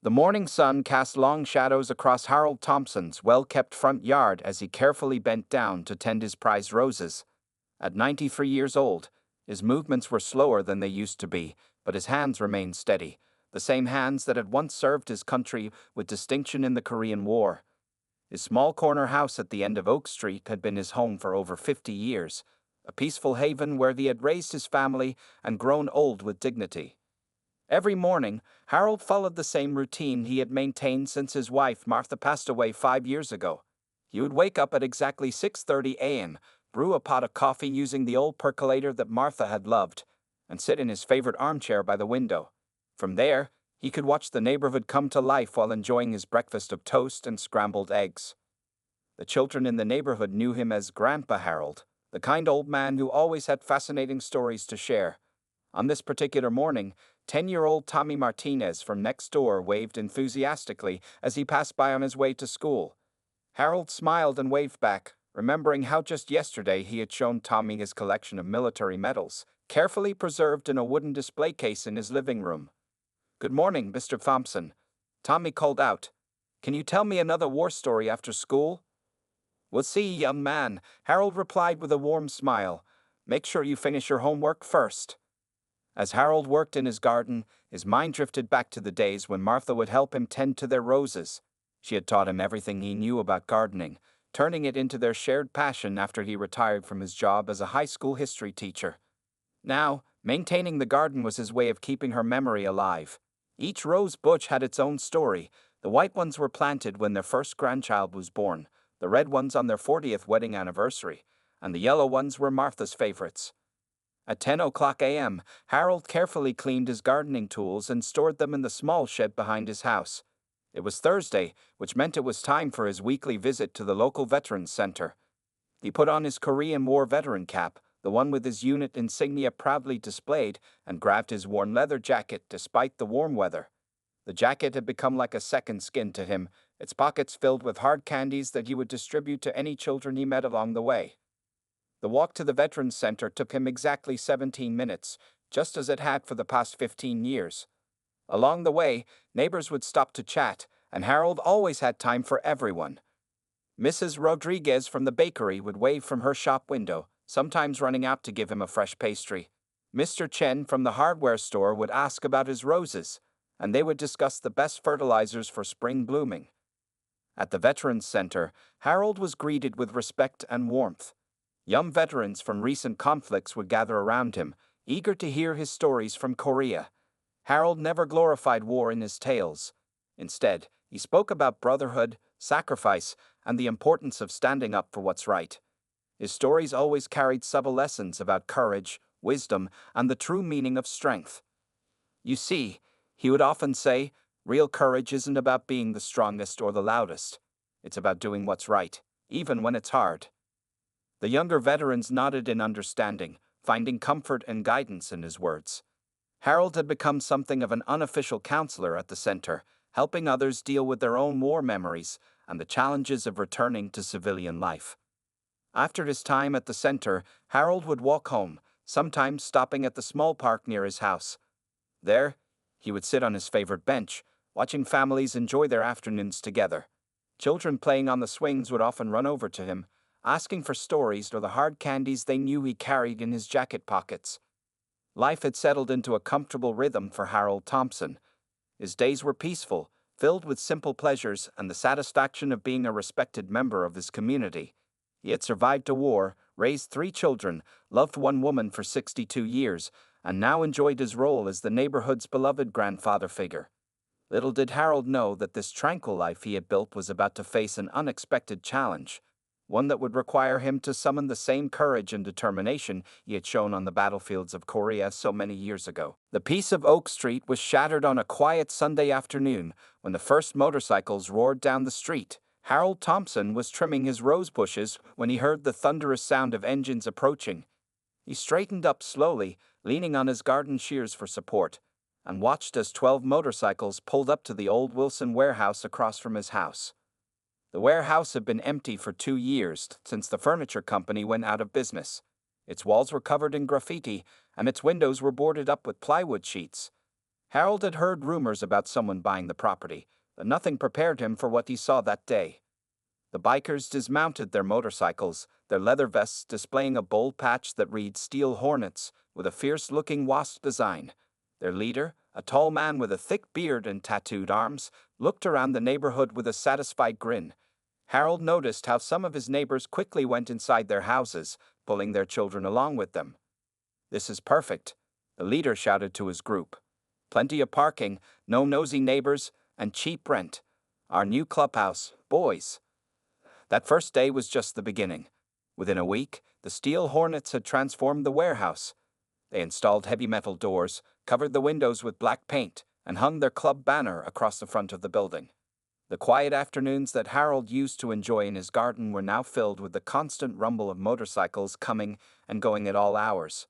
The morning sun cast long shadows across Harold Thompson's well-kept front yard as he carefully bent down to tend his prized roses. At 93 years old, his movements were slower than they used to be, but his hands remained steady, the same hands that had once served his country with distinction in the Korean War. His small corner house at the end of Oak Street had been his home for over 50 years, a peaceful haven where he had raised his family and grown old with dignity. Every morning, Harold followed the same routine he had maintained since his wife Martha passed away 5 years ago. He would wake up at exactly 6:30 a.m., brew a pot of coffee using the old percolator that Martha had loved, and sit in his favorite armchair by the window. From there, he could watch the neighborhood come to life while enjoying his breakfast of toast and scrambled eggs. The children in the neighborhood knew him as Grandpa Harold, the kind old man who always had fascinating stories to share. On this particular morning, 10-year-old Tommy Martinez from next door waved enthusiastically as he passed by on his way to school. Harold smiled and waved back, remembering how just yesterday he had shown Tommy his collection of military medals, carefully preserved in a wooden display case in his living room. "Good morning, Mr. Thompson," Tommy called out. "Can you tell me another war story after school?" "We'll see, young man," Harold replied with a warm smile. "Make sure you finish your homework first." As Harold worked in his garden, his mind drifted back to the days when Martha would help him tend to their roses. She had taught him everything he knew about gardening, turning it into their shared passion after he retired from his job as a high school history teacher. Now, maintaining the garden was his way of keeping her memory alive. Each rose bush had its own story. The white ones were planted when their first grandchild was born, the red ones on their 40th wedding anniversary, and the yellow ones were Martha's favorites. At 10 a.m., Harold carefully cleaned his gardening tools and stored them in the small shed behind his house. It was Thursday, which meant it was time for his weekly visit to the local Veterans Center. He put on his Korean War veteran cap, the one with his unit insignia proudly displayed, and grabbed his worn leather jacket despite the warm weather. The jacket had become like a second skin to him, its pockets filled with hard candies that he would distribute to any children he met along the way. The walk to the Veterans Center took him exactly 17 minutes, just as it had for the past 15 years. Along the way, neighbors would stop to chat, and Harold always had time for everyone. Mrs. Rodriguez from the bakery would wave from her shop window, sometimes running out to give him a fresh pastry. Mr. Chen from the hardware store would ask about his roses, and they would discuss the best fertilizers for spring blooming. At the Veterans Center, Harold was greeted with respect and warmth. Young veterans from recent conflicts would gather around him, eager to hear his stories from Korea. Harold never glorified war in his tales. Instead, he spoke about brotherhood, sacrifice, and the importance of standing up for what's right. His stories always carried subtle lessons about courage, wisdom, and the true meaning of strength. "You see," he would often say, "real courage isn't about being the strongest or the loudest. It's about doing what's right, even when it's hard." The younger veterans nodded in understanding, finding comfort and guidance in his words. Harold had become something of an unofficial counselor at the center, helping others deal with their own war memories and the challenges of returning to civilian life. After his time at the center, Harold would walk home, sometimes stopping at the small park near his house. There, he would sit on his favorite bench, watching families enjoy their afternoons together. Children playing on the swings would often run over to him, asking for stories or the hard candies they knew he carried in his jacket pockets. Life had settled into a comfortable rhythm for Harold Thompson. His days were peaceful, filled with simple pleasures and the satisfaction of being a respected member of his community. He had survived a war, raised 3 children, loved one woman for 62 years, and now enjoyed his role as the neighborhood's beloved grandfather figure. Little did Harold know that this tranquil life he had built was about to face an unexpected challenge, one that would require him to summon the same courage and determination he had shown on the battlefields of Korea so many years ago. The peace of Oak Street was shattered on a quiet Sunday afternoon when the first motorcycles roared down the street. Harold Thompson was trimming his rose bushes when he heard the thunderous sound of engines approaching. He straightened up slowly, leaning on his garden shears for support, and watched as 12 motorcycles pulled up to the old Wilson warehouse across from his house. The warehouse had been empty for 2 years since the furniture company went out of business. Its walls were covered in graffiti, and its windows were boarded up with plywood sheets. Harold had heard rumors about someone buying the property, but nothing prepared him for what he saw that day. The bikers dismounted their motorcycles, their leather vests displaying a bold patch that read Steel Hornets, with a fierce-looking wasp design. Their leader, a tall man with a thick beard and tattooed arms, looked around the neighborhood with a satisfied grin. Harold noticed how some of his neighbors quickly went inside their houses, pulling their children along with them. "This is perfect," the leader shouted to his group. "Plenty of parking, no nosy neighbors, and cheap rent. Our new clubhouse, boys." That first day was just the beginning. Within a week, the Steel Hornets had transformed the warehouse. They installed heavy metal doors, covered the windows with black paint, and hung their club banner across the front of the building. The quiet afternoons that Harold used to enjoy in his garden were now filled with the constant rumble of motorcycles coming and going at all hours.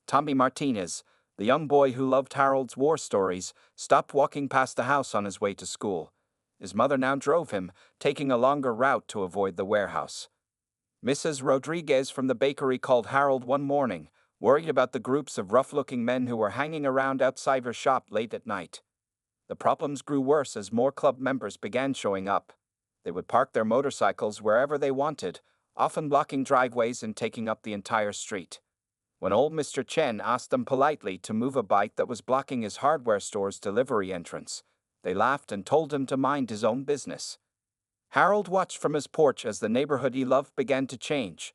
Tommy Martinez, the young boy who loved Harold's war stories, stopped walking past the house on his way to school. His mother now drove him, taking a longer route to avoid the warehouse. Mrs. Rodriguez from the bakery called Harold one morning, worried about the groups of rough-looking men who were hanging around outside her shop late at night. The problems grew worse as more club members began showing up. They would park their motorcycles wherever they wanted, often blocking driveways and taking up the entire street. When old Mr. Chen asked them politely to move a bike that was blocking his hardware store's delivery entrance, they laughed and told him to mind his own business. Harold watched from his porch as the neighborhood he loved began to change.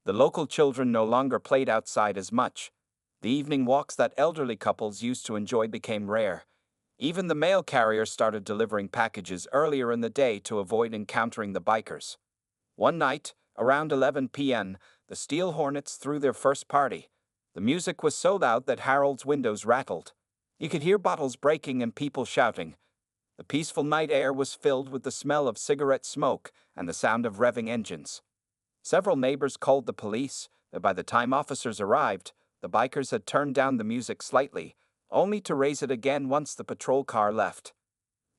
The local children no longer played outside as much. The evening walks that elderly couples used to enjoy became rare. Even the mail carriers started delivering packages earlier in the day to avoid encountering the bikers. One night, around 11 p.m., the Steel Hornets threw their first party. The music was so loud that Harold's windows rattled. You could hear bottles breaking and people shouting. The peaceful night air was filled with the smell of cigarette smoke and the sound of revving engines. Several neighbors called the police, but by the time officers arrived, the bikers had turned down the music slightly, only to raise it again once the patrol car left.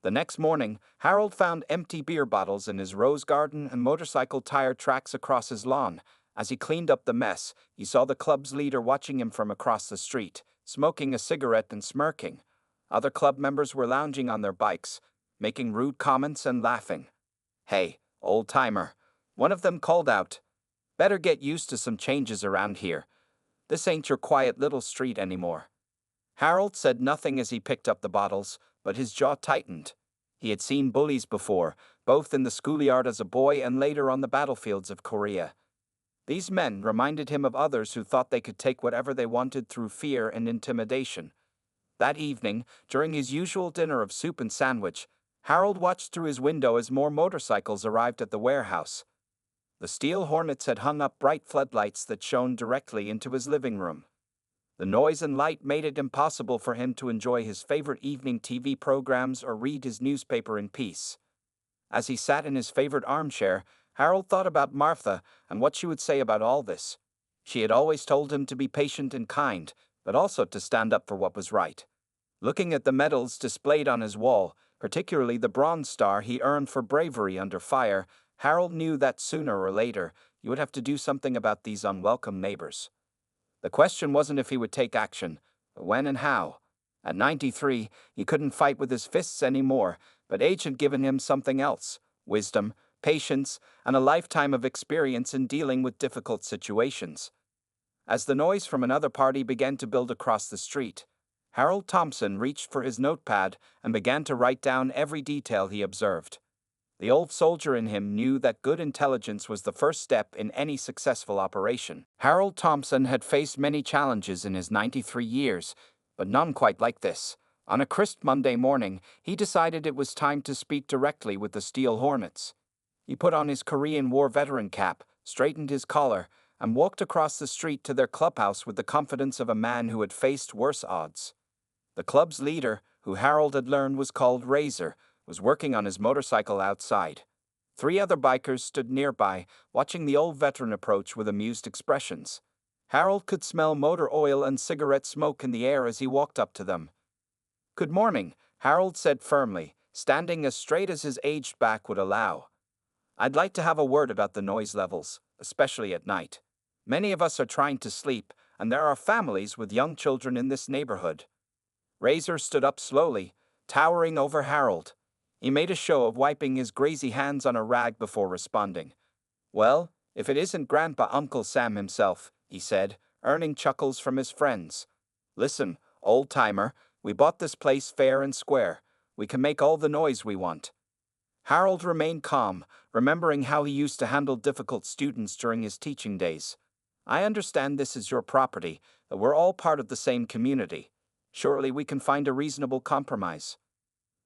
The next morning, Harold found empty beer bottles in his rose garden and motorcycle tire tracks across his lawn. As he cleaned up the mess, he saw the club's leader watching him from across the street, smoking a cigarette and smirking. Other club members were lounging on their bikes, making rude comments and laughing. "Hey, old-timer," one of them called out. "Better get used to some changes around here. This ain't your quiet little street anymore." Harold said nothing as he picked up the bottles, but his jaw tightened. He had seen bullies before, both in the schoolyard as a boy and later on the battlefields of Korea. These men reminded him of others who thought they could take whatever they wanted through fear and intimidation. That evening, during his usual dinner of soup and sandwich, Harold watched through his window as more motorcycles arrived at the warehouse. The Steel Hornets had hung up bright floodlights that shone directly into his living room. The noise and light made it impossible for him to enjoy his favorite evening TV programs or read his newspaper in peace. As he sat in his favorite armchair, Harold thought about Martha and what she would say about all this. She had always told him to be patient and kind, but also to stand up for what was right. Looking at the medals displayed on his wall, particularly the Bronze Star he earned for bravery under fire, Harold knew that sooner or later he would have to do something about these unwelcome neighbors. The question wasn't if he would take action, but when and how. At 93, he couldn't fight with his fists anymore, but age had given him something else: wisdom, patience, and a lifetime of experience in dealing with difficult situations. As the noise from another party began to build across the street, Harold Thompson reached for his notepad and began to write down every detail he observed. The old soldier in him knew that good intelligence was the first step in any successful operation. Harold Thompson had faced many challenges in his 93 years, but none quite like this. On a crisp Monday morning, he decided it was time to speak directly with the Steel Hornets. He put on his Korean War veteran cap, straightened his collar, and walked across the street to their clubhouse with the confidence of a man who had faced worse odds. The club's leader, who Harold had learned was called Razor, was working on his motorcycle outside. 3 other bikers stood nearby, watching the old veteran approach with amused expressions. Harold could smell motor oil and cigarette smoke in the air as he walked up to them. "Good morning," Harold said firmly, standing as straight as his aged back would allow. "I'd like to have a word about the noise levels, especially at night. Many of us are trying to sleep, and there are families with young children in this neighborhood." Razor stood up slowly, towering over Harold. He made a show of wiping his greasy hands on a rag before responding. "Well, if it isn't Grandpa Uncle Sam himself," he said, earning chuckles from his friends. "Listen, old-timer, we bought this place fair and square. We can make all the noise we want." Harold remained calm, remembering how he used to handle difficult students during his teaching days. "I understand this is your property, but we're all part of the same community. Surely we can find a reasonable compromise."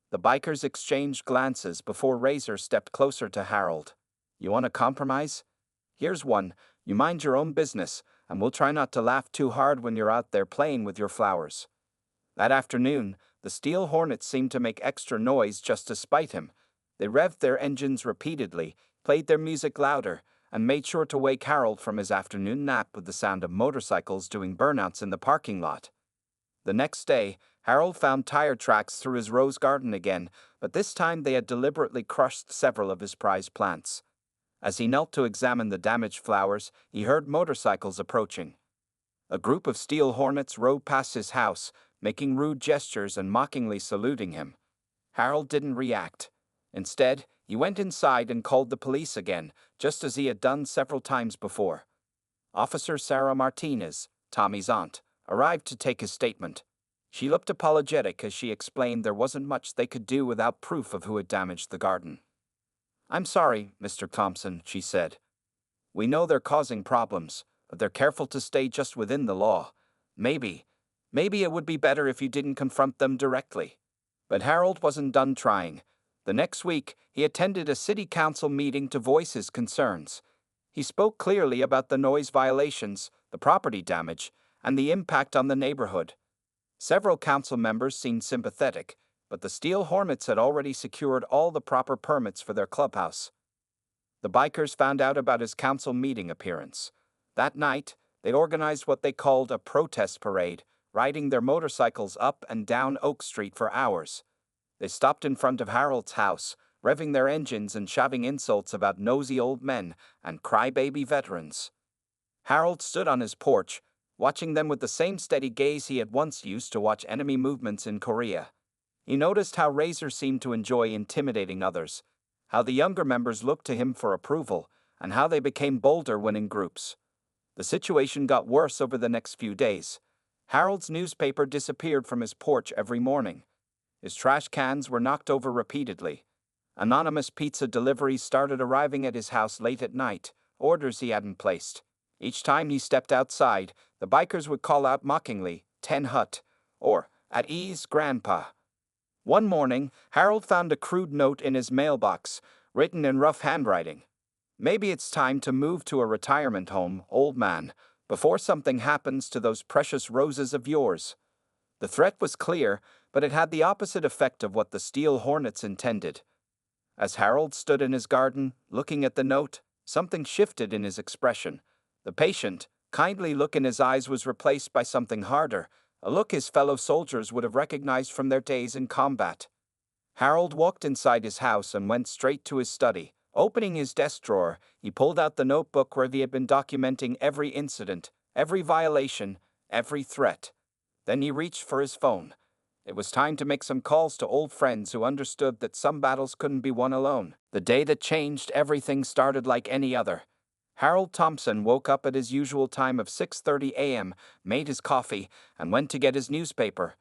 The bikers exchanged glances before Razor stepped closer to Harold. "You want a compromise? Here's one. You mind your own business, and we'll try not to laugh too hard when you're out there playing with your flowers." That afternoon, the Steel Hornets seemed to make extra noise just to spite him. They revved their engines repeatedly, played their music louder, and made sure to wake Harold from his afternoon nap with the sound of motorcycles doing burnouts in the parking lot. The next day, Harold found tire tracks through his rose garden again, but this time they had deliberately crushed several of his prized plants. As he knelt to examine the damaged flowers, he heard motorcycles approaching. A group of Steel Hornets rode past his house, making rude gestures and mockingly saluting him. Harold didn't react. Instead, he went inside and called the police again, just as he had done several times before. Officer Sarah Martinez, Tommy's aunt, arrived to take his statement. She looked apologetic as she explained there wasn't much they could do without proof of who had damaged the garden. "I'm sorry, Mr. Thompson," she said. "We know they're causing problems, but they're careful to stay just within the law. Maybe it would be better if you didn't confront them directly." But Harold wasn't done trying. The next week, he attended a city council meeting to voice his concerns. He spoke clearly about the noise violations, the property damage, and the impact on the neighborhood. Several council members seemed sympathetic, but the Steel Hornets had already secured all the proper permits for their clubhouse. The bikers found out about his council meeting appearance. That night, they organized what they called a protest parade, riding their motorcycles up and down Oak Street for hours. They stopped in front of Harold's house, revving their engines and shouting insults about nosy old men and crybaby veterans. Harold stood on his porch, watching them with the same steady gaze he had once used to watch enemy movements in Korea. He noticed how Razor seemed to enjoy intimidating others, how the younger members looked to him for approval, and how they became bolder when in groups. The situation got worse over the next few days. Harold's newspaper disappeared from his porch every morning. His trash cans were knocked over repeatedly. Anonymous pizza deliveries started arriving at his house late at night, orders he hadn't placed. Each time he stepped outside, the bikers would call out mockingly, "Ten Hut," or "At ease, Grandpa." One morning, Harold found a crude note in his mailbox, written in rough handwriting. "Maybe it's time to move to a retirement home, old man, before something happens to those precious roses of yours." The threat was clear, but it had the opposite effect of what the Steel Hornets intended. As Harold stood in his garden, looking at the note, something shifted in his expression. The patient, kindly look in his eyes was replaced by something harder, a look his fellow soldiers would have recognized from their days in combat. Harold walked inside his house and went straight to his study. Opening his desk drawer, he pulled out the notebook where he had been documenting every incident, every violation, every threat. Then he reached for his phone. It was time to make some calls to old friends who understood that some battles couldn't be won alone. The day that changed everything started like any other. Harold Thompson woke up at his usual time of 6:30 a.m., made his coffee, and went to get his newspaper.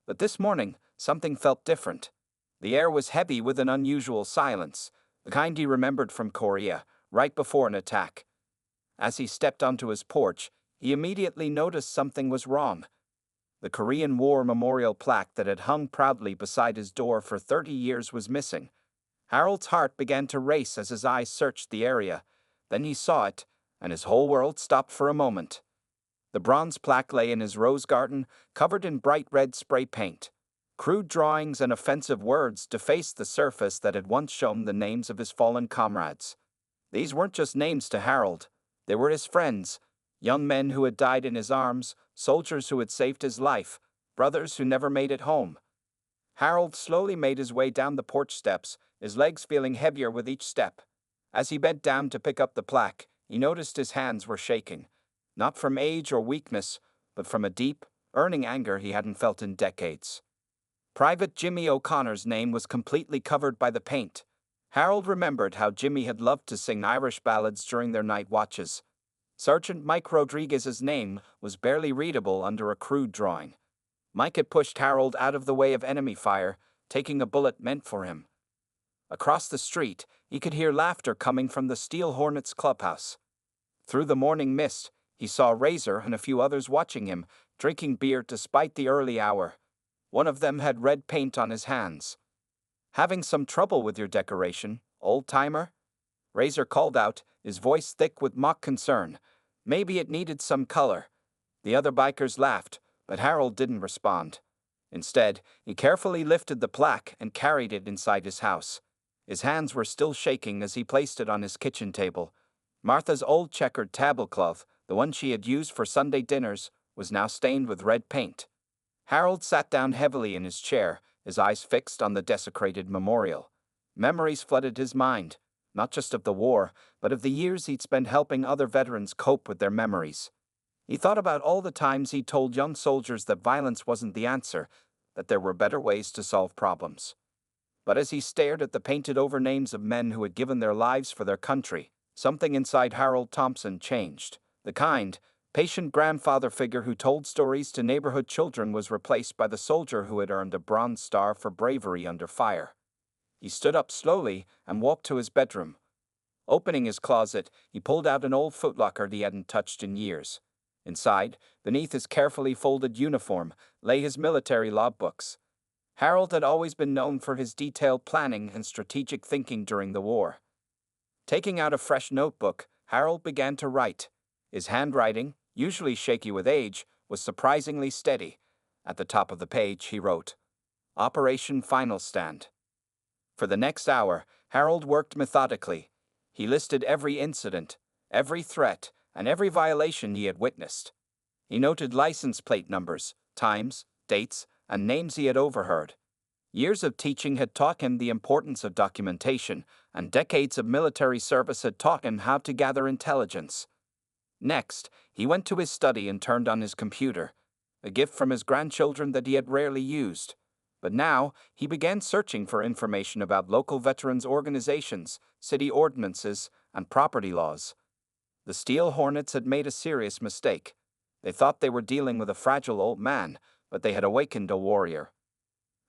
But this morning, something felt different. The air was heavy with an unusual silence, the kind he remembered from Korea, right before an attack. As he stepped onto his porch, he immediately noticed something was wrong. The Korean War memorial plaque that had hung proudly beside his door for 30 years was missing. Harold's heart began to race as his eyes searched the area. Then he saw it, and his whole world stopped for a moment. The bronze plaque lay in his rose garden, covered in bright red spray paint. Crude drawings and offensive words defaced the surface that had once shown the names of his fallen comrades. These weren't just names to Harold. They were his friends, young men who had died in his arms, soldiers who had saved his life, brothers who never made it home. Harold slowly made his way down the porch steps, his legs feeling heavier with each step. As he bent down to pick up the plaque, he noticed his hands were shaking, not from age or weakness, but from a deep, earning anger he hadn't felt in decades. Private Jimmy O'Connor's name was completely covered by the paint. Harold remembered how Jimmy had loved to sing Irish ballads during their night watches. Sergeant Mike Rodriguez's name was barely readable under a crude drawing. Mike had pushed Harold out of the way of enemy fire, taking a bullet meant for him. Across the street, he could hear laughter coming from the Steel Hornets clubhouse. Through the morning mist, he saw Razor and a few others watching him, drinking beer despite the early hour. One of them had red paint on his hands. "Having some trouble with your decoration, old-timer?" Razor called out, his voice thick with mock concern. Maybe it needed some color. The other bikers laughed, but Harold didn't respond. Instead, he carefully lifted the plaque and carried it inside his house. His hands were still shaking as he placed it on his kitchen table. Martha's old checkered tablecloth, the one she had used for Sunday dinners, was now stained with red paint. Harold sat down heavily in his chair, his eyes fixed on the desecrated memorial. Memories flooded his mind, not just of the war, but of the years he'd spent helping other veterans cope with their memories. He thought about all the times he'd told young soldiers that violence wasn't the answer, that there were better ways to solve problems. But as he stared at the painted-over names of men who had given their lives for their country, something inside Harold Thompson changed. The kind, patient grandfather figure who told stories to neighborhood children was replaced by the soldier who had earned a Bronze Star for bravery under fire. He stood up slowly and walked to his bedroom. Opening his closet, he pulled out an old footlocker he hadn't touched in years. Inside, beneath his carefully folded uniform, lay his military logbooks. Harold had always been known for his detailed planning and strategic thinking during the war. Taking out a fresh notebook, Harold began to write. His handwriting, usually shaky with age, was surprisingly steady. At the top of the page, he wrote, "Operation Final Stand." For the next hour, Harold worked methodically. He listed every incident, every threat, and every violation he had witnessed. He noted license plate numbers, times, dates, and names he had overheard. Years of teaching had taught him the importance of documentation, and decades of military service had taught him how to gather intelligence. Next, he went to his study and turned on his computer, a gift from his grandchildren that he had rarely used. But now, he began searching for information about local veterans organizations, city ordinances, and property laws. The Steel Hornets had made a serious mistake. They thought they were dealing with a fragile old man, but they had awakened a warrior.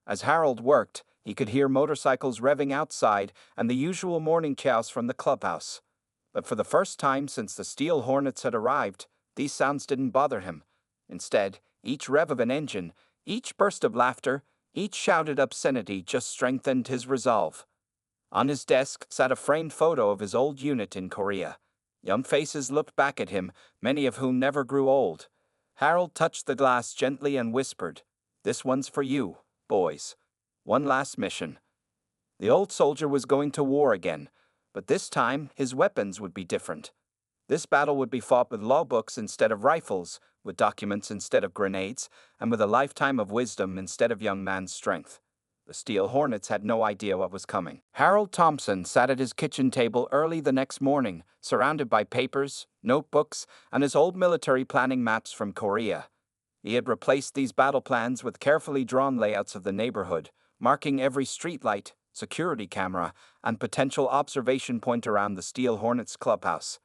As Harold worked, he could hear motorcycles revving outside and the usual morning chows from the clubhouse. But for the first time since the Steel Hornets had arrived, these sounds didn't bother him. Instead, each rev of an engine, each burst of laughter, each shouted obscenity just strengthened his resolve. On his desk sat a framed photo of his old unit in Korea. Young faces looked back at him, many of whom never grew old. Harold touched the glass gently and whispered, "This one's for you, boys. One last mission." The old soldier was going to war again, but this time his weapons would be different. This battle would be fought with logbooks instead of rifles, with documents instead of grenades, and with a lifetime of wisdom instead of young man's strength. The Steel Hornets had no idea what was coming. Harold Thompson sat at his kitchen table early the next morning, surrounded by papers, notebooks, and his old military planning maps from Korea. He had replaced these battle plans with carefully drawn layouts of the neighborhood, marking every streetlight, security camera, and potential observation point around the Steel Hornets clubhouse.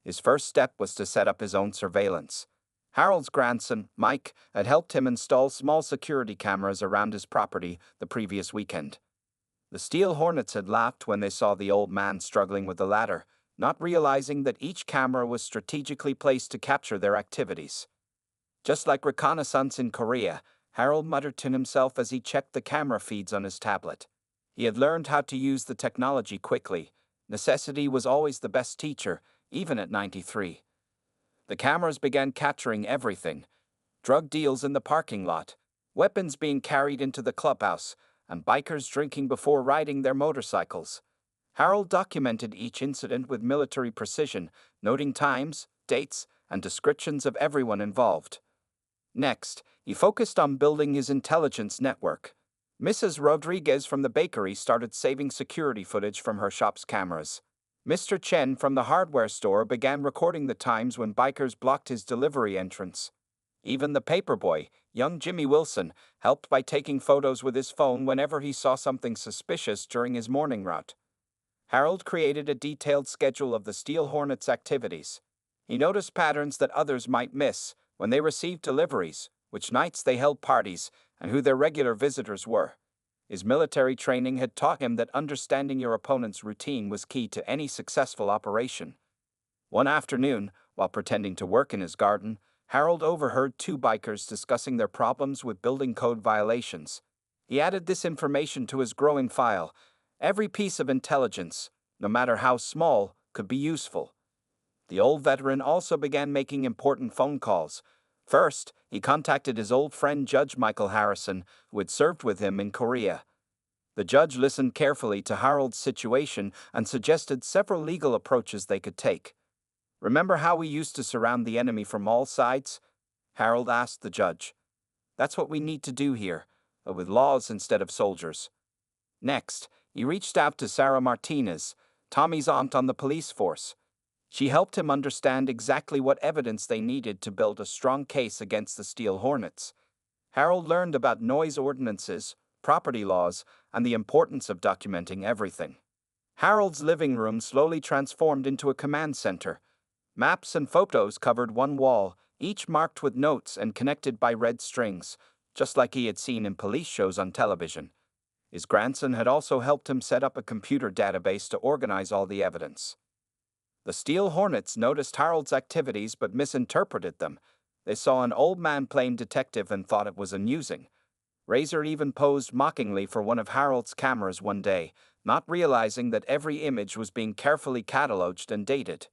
His first step was to set up his own surveillance. Harold's grandson, Mike, had helped him install small security cameras around his property the previous weekend. The Steel Hornets had laughed when they saw the old man struggling with the ladder, not realizing that each camera was strategically placed to capture their activities. Just like reconnaissance in Korea, Harold muttered to himself as he checked the camera feeds on his tablet. He had learned how to use the technology quickly. Necessity was always the best teacher, even at 93. The cameras began capturing everything: drug deals in the parking lot, weapons being carried into the clubhouse, and bikers drinking before riding their motorcycles. Harold documented each incident with military precision, noting times, dates, and descriptions of everyone involved. Next, he focused on building his intelligence network. Mrs. Rodriguez from the bakery started saving security footage from her shop's cameras. Mr. Chen from the hardware store began recording the times when bikers blocked his delivery entrance. Even the paperboy, young Jimmy Wilson, helped by taking photos with his phone whenever he saw something suspicious during his morning route. Harold created a detailed schedule of the Steel Hornets' activities. He noticed patterns that others might miss when they received deliveries, which nights they held parties, and who their regular visitors were. His military training had taught him that understanding your opponent's routine was key to any successful operation. One afternoon, while pretending to work in his garden, Harold overheard two bikers discussing their problems with building code violations. He added this information to his growing file. Every piece of intelligence, no matter how small, could be useful. The old veteran also began making important phone calls. First, he contacted his old friend Judge Michael Harrison, who had served with him in Korea. The judge listened carefully to Harold's situation and suggested several legal approaches they could take. "Remember how we used to surround the enemy from all sides?" Harold asked the judge. "That's what we need to do here, but with laws instead of soldiers." Next, he reached out to Sarah Martinez, Tommy's aunt on the police force. She helped him understand exactly what evidence they needed to build a strong case against the Steel Hornets. Harold learned about noise ordinances, property laws, and the importance of documenting everything. Harold's living room slowly transformed into a command center. Maps and photos covered one wall, each marked with notes and connected by red strings, just like he had seen in police shows on television. His grandson had also helped him set up a computer database to organize all the evidence. The Steel Hornets noticed Harold's activities but misinterpreted them. They saw an old man playing detective and thought it was amusing. Razor even posed mockingly for one of Harold's cameras one day, not realizing that every image was being carefully cataloged and dated.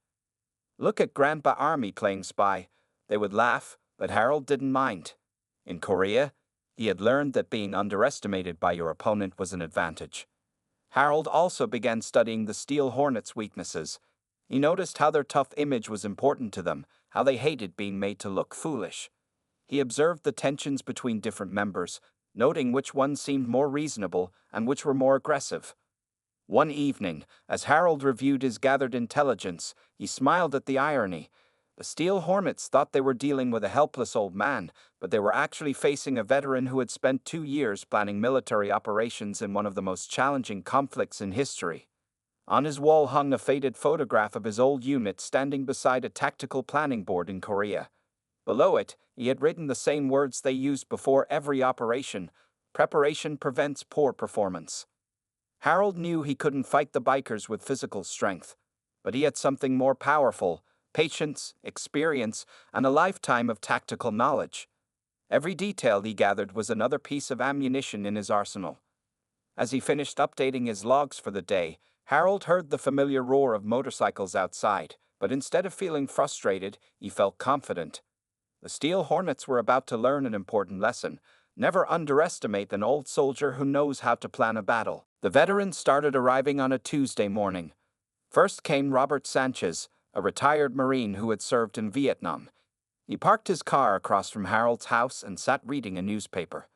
"Look at Grandpa Army playing spy," they would laugh, but Harold didn't mind. In Korea, he had learned that being underestimated by your opponent was an advantage. Harold also began studying the Steel Hornets' weaknesses. He noticed how their tough image was important to them, how they hated being made to look foolish. He observed the tensions between different members, noting which ones seemed more reasonable and which were more aggressive. One evening, as Harold reviewed his gathered intelligence, he smiled at the irony. The Steel Hornets thought they were dealing with a helpless old man, but they were actually facing a veteran who had spent 2 years planning military operations in one of the most challenging conflicts in history. On his wall hung a faded photograph of his old unit standing beside a tactical planning board in Korea. Below it, he had written the same words they used before every operation: "Preparation prevents poor performance." Harold knew he couldn't fight the bikers with physical strength, but he had something more powerful: patience, experience, and a lifetime of tactical knowledge. Every detail he gathered was another piece of ammunition in his arsenal. As he finished updating his logs for the day, Harold heard the familiar roar of motorcycles outside, but instead of feeling frustrated, he felt confident. The Steel Hornets were about to learn an important lesson: never underestimate an old soldier who knows how to plan a battle. The veterans started arriving on a Tuesday morning. First came Robert Sanchez, a retired Marine who had served in Vietnam. He parked his car across from Harold's house and sat reading a newspaper.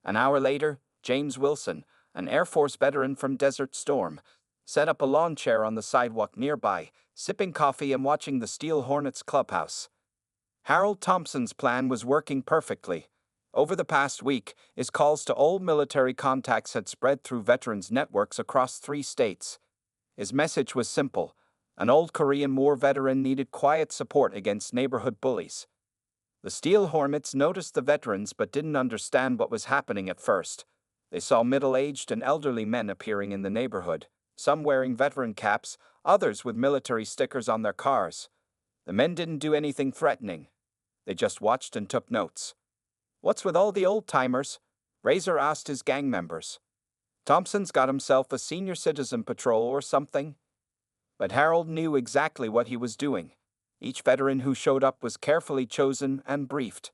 An hour later, James Wilson, an Air Force veteran from Desert Storm, set up a lawn chair on the sidewalk nearby, sipping coffee and watching the Steel Hornets clubhouse. Harold Thompson's plan was working perfectly. Over the past week, his calls to old military contacts had spread through veterans' networks across 3 states. His message was simple: an old Korean War veteran needed quiet support against neighborhood bullies. The Steel Hornets noticed the veterans but didn't understand what was happening at first. They saw middle-aged and elderly men appearing in the neighborhood, some wearing veteran caps, others with military stickers on their cars. The men didn't do anything threatening. They just watched and took notes. "What's with all the old-timers?" Razor asked his gang members. "Thompson's got himself a senior citizen patrol or something?" But Harold knew exactly what he was doing. Each veteran who showed up was carefully chosen and briefed.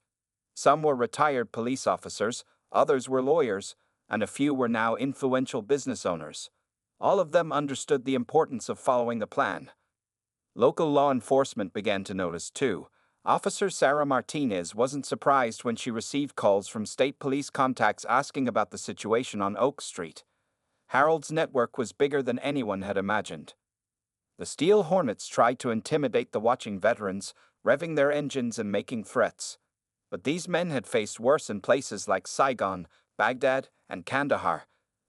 Some were retired police officers, others were lawyers, and a few were now influential business owners. All of them understood the importance of following the plan. Local law enforcement began to notice too. Officer Sarah Martinez wasn't surprised when she received calls from state police contacts asking about the situation on Oak Street. Harold's network was bigger than anyone had imagined. The Steel Hornets tried to intimidate the watching veterans, revving their engines and making threats. But these men had faced worse in places like Saigon, Baghdad, and Kandahar.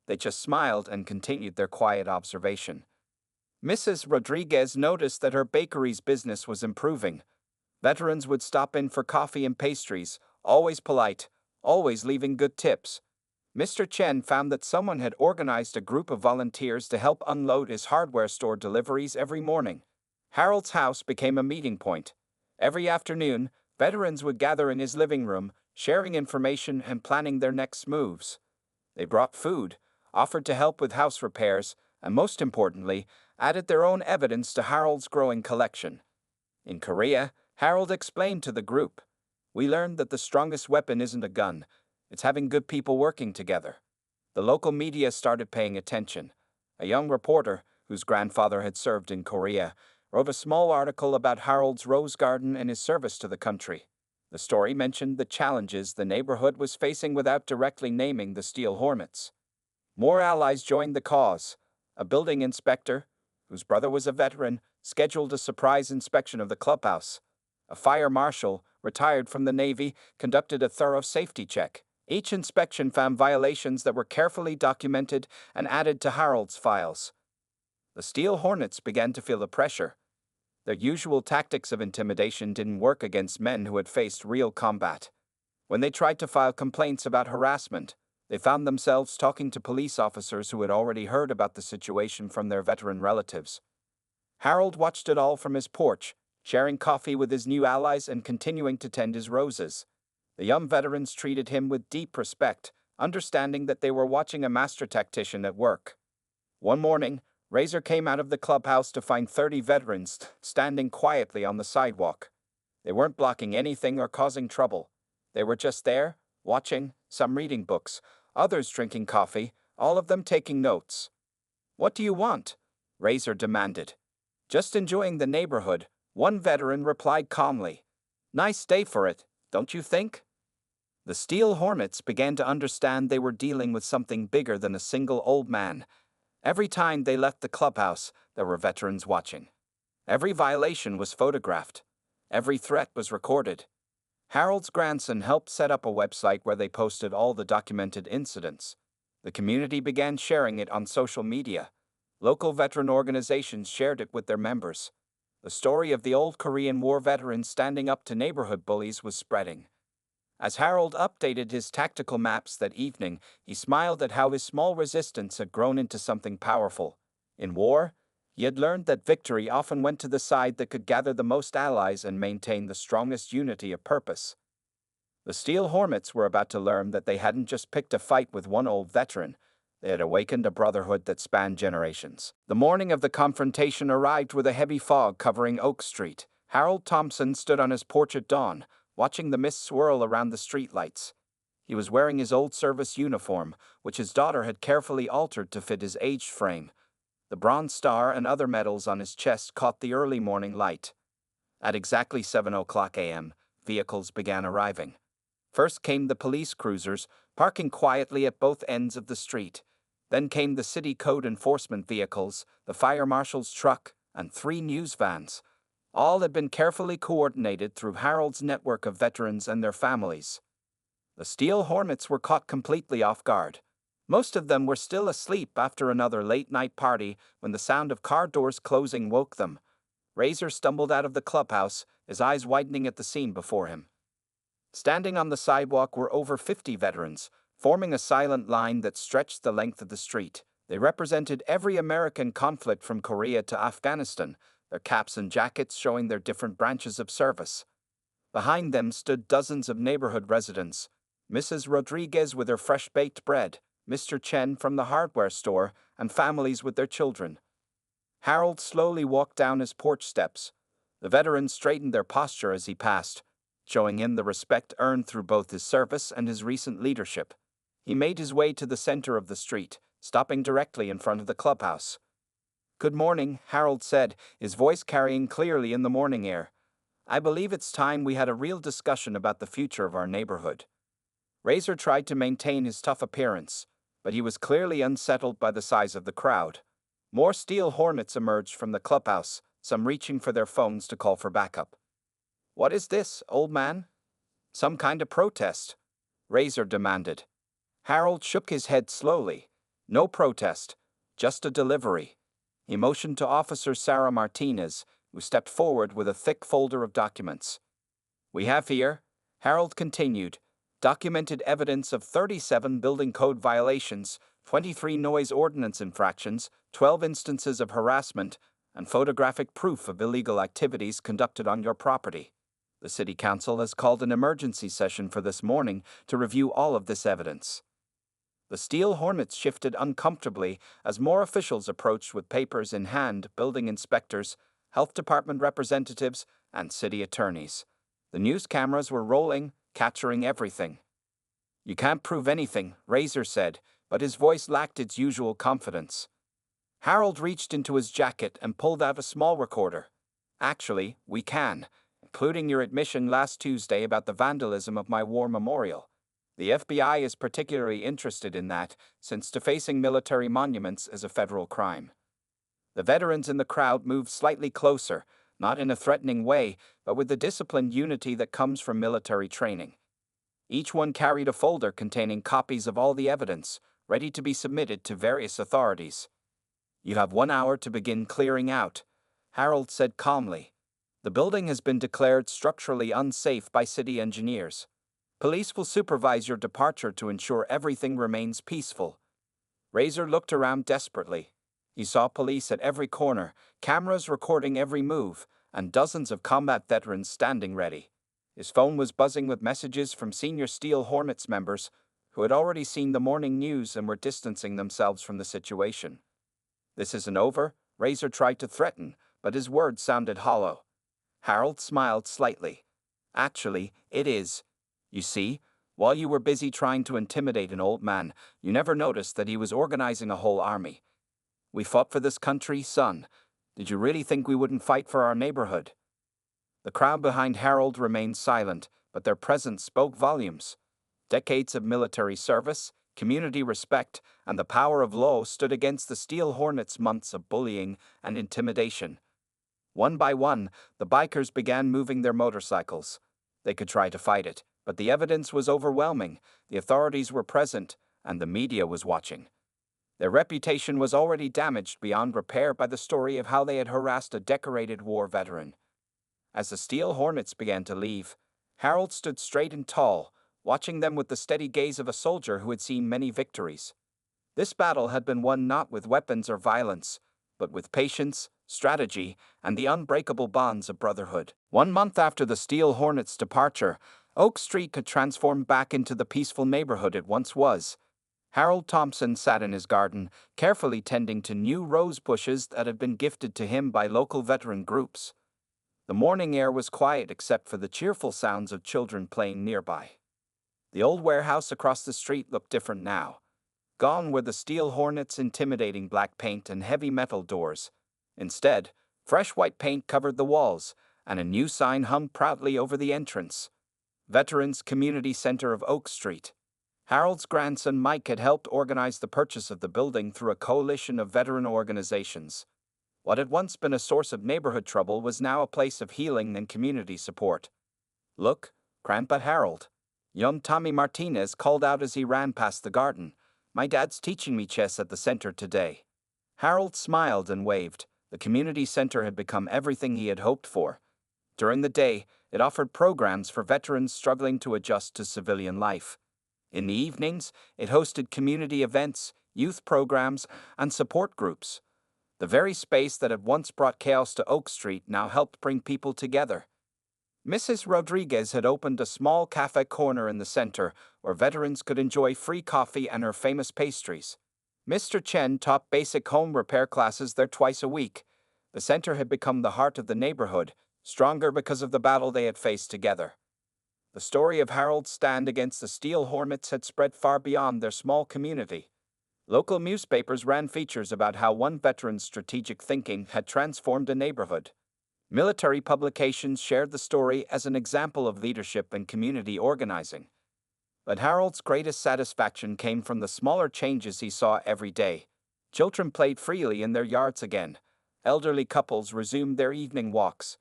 They just smiled and continued their quiet observation. Mrs. Rodriguez noticed that her bakery's business was improving. Veterans would stop in for coffee and pastries, always polite, always leaving good tips. Mr. Chen found that someone had organized a group of volunteers to help unload his hardware store deliveries every morning. Harold's house became a meeting point. Every afternoon, veterans would gather in his living room, sharing information and planning their next moves. They brought food, offered to help with house repairs, and most importantly, added their own evidence to Harold's growing collection. In Korea, Harold explained to the group, "We learned that the strongest weapon isn't a gun, it's having good people working together." The local media started paying attention. A young reporter, whose grandfather had served in Korea, wrote a small article about Harold's rose garden and his service to the country. The story mentioned the challenges the neighborhood was facing without directly naming the Steel Hornets. More allies joined the cause. A building inspector, whose brother was a veteran, scheduled a surprise inspection of the clubhouse. A fire marshal, retired from the Navy, conducted a thorough safety check. Each inspection found violations that were carefully documented and added to Harold's files. The Steel Hornets began to feel the pressure. Their usual tactics of intimidation didn't work against men who had faced real combat. When they tried to file complaints about harassment, they found themselves talking to police officers who had already heard about the situation from their veteran relatives. Harold watched it all from his porch, sharing coffee with his new allies and continuing to tend his roses. The young veterans treated him with deep respect, understanding that they were watching a master tactician at work. One morning, Razor came out of the clubhouse to find 30 veterans standing quietly on the sidewalk. They weren't blocking anything or causing trouble. They were just there, watching, some reading books, others drinking coffee, all of them taking notes. "What do you want?" Razor demanded. "Just enjoying the neighborhood," one veteran replied calmly. "Nice day for it, don't you think?" The Steel Hornets began to understand they were dealing with something bigger than a single old man. Every time they left the clubhouse, there were veterans watching. Every violation was photographed. Every threat was recorded. Harold's grandson helped set up a website where they posted all the documented incidents. The community began sharing it on social media. Local veteran organizations shared it with their members. The story of the old Korean War veterans standing up to neighborhood bullies was spreading. As Harold updated his tactical maps that evening, he smiled at how his small resistance had grown into something powerful. In war, he had learned that victory often went to the side that could gather the most allies and maintain the strongest unity of purpose. The Steel Hornets were about to learn that they hadn't just picked a fight with one old veteran. They had awakened a brotherhood that spanned generations. The morning of the confrontation arrived with a heavy fog covering Oak Street. Harold Thompson stood on his porch at dawn, watching the mist swirl around the streetlights. He was wearing his old service uniform, which his daughter had carefully altered to fit his aged frame. The Bronze Star and other medals on his chest caught the early morning light. At exactly 7:00 a.m., vehicles began arriving. First came the police cruisers, parking quietly at both ends of the street. Then came the city code enforcement vehicles, the fire marshal's truck, and 3 news vans. All had been carefully coordinated through Harold's network of veterans and their families. The Steel Hornets were caught completely off guard. Most of them were still asleep after another late-night party when the sound of car doors closing woke them. Razor stumbled out of the clubhouse, his eyes widening at the scene before him. Standing on the sidewalk were over 50 veterans, forming a silent line that stretched the length of the street. They represented every American conflict from Korea to Afghanistan, their caps and jackets showing their different branches of service. Behind them stood dozens of neighborhood residents, Mrs. Rodriguez with her fresh-baked bread, Mr. Chen from the hardware store, and families with their children. Harold slowly walked down his porch steps. The veterans straightened their posture as he passed, showing him the respect earned through both his service and his recent leadership. He made his way to the center of the street, stopping directly in front of the clubhouse. "Good morning," Harold said, his voice carrying clearly in the morning air. "I believe it's time we had a real discussion about the future of our neighborhood." Razor tried to maintain his tough appearance, but he was clearly unsettled by the size of the crowd. More Steel Hornets emerged from the clubhouse, some reaching for their phones to call for backup. "What is this, old man?" Some kind of protest? Razor demanded. Harold shook his head slowly. No protest, just a delivery. He motioned to Officer Sarah Martinez, who stepped forward with a thick folder of documents. We have here, Harold continued, documented evidence of 37 building code violations, 23 noise ordinance infractions, 12 instances of harassment, and photographic proof of illegal activities conducted on your property. The City Council has called an emergency session for this morning to review all of this evidence. The Steel Hornets shifted uncomfortably as more officials approached with papers in hand, building inspectors, health department representatives, and city attorneys. The news cameras were rolling, capturing everything. You can't prove anything, Razor said, but his voice lacked its usual confidence. Harold reached into his jacket and pulled out a small recorder. Actually, we can, including your admission last Tuesday about the vandalism of my war memorial. The FBI is particularly interested in that, since defacing military monuments is a federal crime. The veterans in the crowd moved slightly closer, not in a threatening way, but with the disciplined unity that comes from military training. Each one carried a folder containing copies of all the evidence, ready to be submitted to various authorities. You have 1 hour to begin clearing out, Harold said calmly. The building has been declared structurally unsafe by city engineers. Police will supervise your departure to ensure everything remains peaceful. Razor looked around desperately. He saw police at every corner, cameras recording every move, and dozens of combat veterans standing ready. His phone was buzzing with messages from senior Steel Hornets members who had already seen the morning news and were distancing themselves from the situation. This isn't over, Razor tried to threaten, but his words sounded hollow. Harold smiled slightly. Actually, it is. You see, while you were busy trying to intimidate an old man, you never noticed that he was organizing a whole army. We fought for this country, son. Did you really think we wouldn't fight for our neighborhood? The crowd behind Harold remained silent, but their presence spoke volumes. Decades of military service, community respect, and the power of law stood against the Steel Hornets' months of bullying and intimidation. One by one, the bikers began moving their motorcycles. They could try to fight it, but the evidence was overwhelming, the authorities were present, and the media was watching. Their reputation was already damaged beyond repair by the story of how they had harassed a decorated war veteran. As the Steel Hornets began to leave, Harold stood straight and tall, watching them with the steady gaze of a soldier who had seen many victories. This battle had been won not with weapons or violence, but with patience, strategy, and the unbreakable bonds of brotherhood. 1 month after the Steel Hornets' departure, Oak Street had transformed back into the peaceful neighborhood it once was. Harold Thompson sat in his garden, carefully tending to new rose bushes that had been gifted to him by local veteran groups. The morning air was quiet except for the cheerful sounds of children playing nearby. The old warehouse across the street looked different now. Gone were the Steel Hornets' intimidating black paint and heavy metal doors. Instead, fresh white paint covered the walls, and a new sign hung proudly over the entrance. Veterans Community Center of Oak Street. Harold's grandson Mike had helped organize the purchase of the building through a coalition of veteran organizations. What had once been a source of neighborhood trouble was now a place of healing and community support. Look, Grandpa Harold. Young Tommy Martinez called out as he ran past the garden. My dad's teaching me chess at the center today. Harold smiled and waved. The community center had become everything he had hoped for. During the day, it offered programs for veterans struggling to adjust to civilian life. In the evenings, it hosted community events, youth programs, and support groups. The very space that had once brought chaos to Oak Street now helped bring people together. Mrs. Rodriguez had opened a small cafe corner in the center where veterans could enjoy free coffee and her famous pastries. Mr. Chen taught basic home repair classes there twice a week. The center had become the heart of the neighborhood, stronger because of the battle they had faced together. The story of Harold's stand against the Steel Hornets had spread far beyond their small community. Local newspapers ran features about how one veteran's strategic thinking had transformed a neighborhood. Military publications shared the story as an example of leadership and community organizing. But Harold's greatest satisfaction came from the smaller changes he saw every day. Children played freely in their yards again. Elderly couples resumed their evening walks.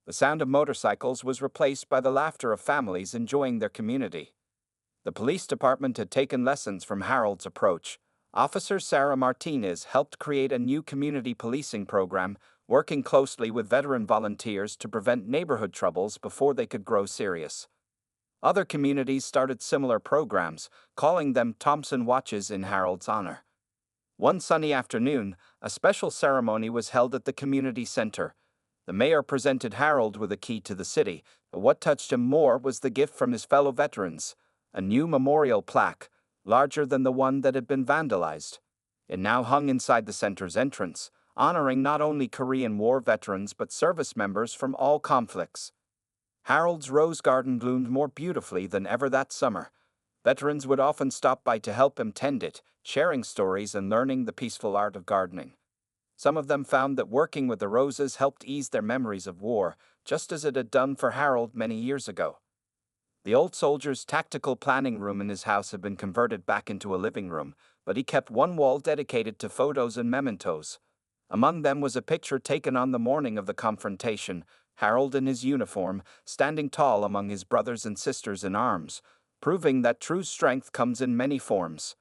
The sound of motorcycles was replaced by the laughter of families enjoying their community. The police department had taken lessons from Harold's approach. Officer Sarah Martinez helped create a new community policing program, working closely with veteran volunteers to prevent neighborhood troubles before they could grow serious. Other communities started similar programs, calling them Thompson Watches in Harold's honor. One sunny afternoon, a special ceremony was held at the community center. The mayor presented Harold with a key to the city, but what touched him more was the gift from his fellow veterans, a new memorial plaque, larger than the one that had been vandalized. It now hung inside the center's entrance, honoring not only Korean War veterans but service members from all conflicts. Harold's rose garden bloomed more beautifully than ever that summer. Veterans would often stop by to help him tend it, sharing stories and learning the peaceful art of gardening. Some of them found that working with the roses helped ease their memories of war, just as it had done for Harold many years ago. The old soldier's tactical planning room in his house had been converted back into a living room, but he kept one wall dedicated to photos and mementos. Among them was a picture taken on the morning of the confrontation, Harold in his uniform, standing tall among his brothers and sisters in arms, proving that true strength comes in many forms.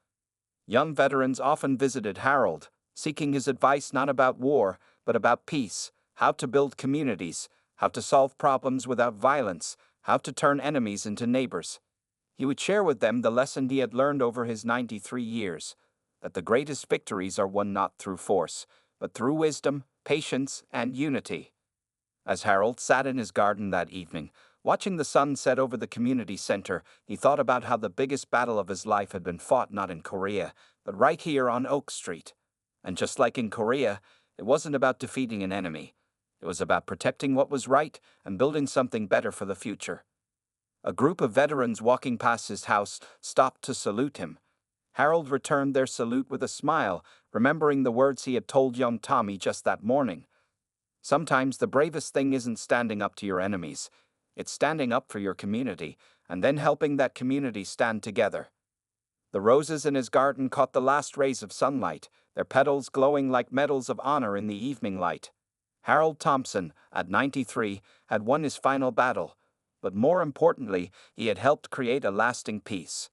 Young veterans often visited Harold, seeking his advice not about war, but about peace, how to build communities, how to solve problems without violence, how to turn enemies into neighbors. He would share with them the lesson he had learned over his 93 years, that the greatest victories are won not through force, but through wisdom, patience, and unity. As Harold sat in his garden that evening, watching the sun set over the community center, he thought about how the biggest battle of his life had been fought not in Korea, but right here on Oak Street. And just like in Korea, it wasn't about defeating an enemy. It was about protecting what was right and building something better for the future. A group of veterans walking past his house stopped to salute him. Harold returned their salute with a smile, remembering the words he had told young Tommy just that morning. Sometimes the bravest thing isn't standing up to your enemies. It's standing up for your community, and then helping that community stand together. The roses in his garden caught the last rays of sunlight, their petals glowing like medals of honor in the evening light. Harold Thompson, at 93, had won his final battle, but more importantly, he had helped create a lasting peace.